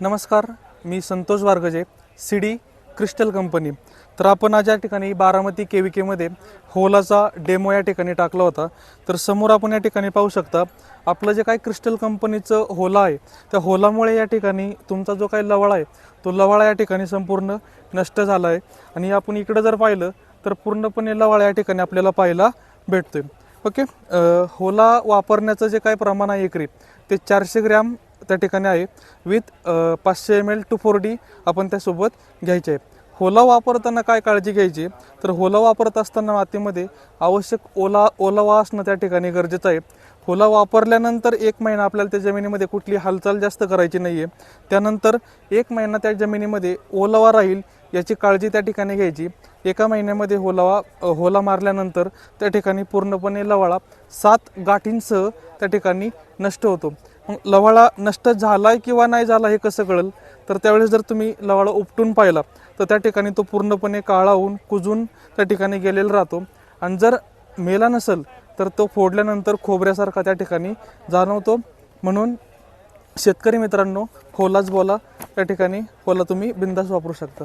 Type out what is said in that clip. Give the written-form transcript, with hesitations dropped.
नमस्कार, मी Santosh वारगजे, CD crystal company. तर आपण आज या ठिकाणी बारामती केविकेमध्ये होलाचा डेमो या ठिकाणी टाकला होता. तर समोर आपण या ठिकाणी पाहू शकता आपलं जे काही क्रिस्टल कंपनीचं होला आहे, त्या होलामुळे या ठिकाणी तुमचा जो काही लवाळा आहे तो लवाळा या ठिकाणी संपूर्ण नष्ट झाला आहे. आणि आपण इकडं जर पाहिलं तर पूर्णपणे लवाळा या ठिकाणी आपल्याला पाहायला भेटतोय. ओके, होला वापरण्याचं जे काही प्रमाण आहे एकरी ते 400 ग्रॅम त्या ठिकाणी आहे. विथ 500 ml 2,4-D आपण त्यासोबत घ्यायचे आहे. होला वापरताना काय काळजी घ्यायची, तर होला वापरत असताना मातीमध्ये आवश्यक ओलावा असणं त्या ठिकाणी गरजेचं आहे. होला वापरल्यानंतर 1 महिना आपल्याला त्या जमिनीमध्ये कुठली हालचाल जास्त करायची नाही आहे. त्यानंतर 1 महिना त्या जमिनीमध्ये ओलावा राहील याची काळजी त्या ठिकाणी घ्यायची. 1 महिन्यामध्ये होला मारल्यानंतर त्या ठिकाणी पूर्णपणे लवाळा 7 गाठींसह त्या ठिकाणी नष्ट होतो. मग लवाळा नष्ट झालाय किंवा नाही झाला हे कसं कळेल, तर त्यावेळेस जर तुम्ही लवाळा उपटून पाहिला तर त्या ठिकाणी तो पूर्णपणे काळा होऊन कुजून त्या ठिकाणी गेलेला राहतो. आणि जर मेला नसेल तर तो फोडल्यानंतर खोबऱ्यासारखा त्या ठिकाणी जाणवतो. म्हणून शेतकरी मित्रांनो, होलाच बोला, त्या ठिकाणी होला तुम्ही बिंदास वापरू शकता.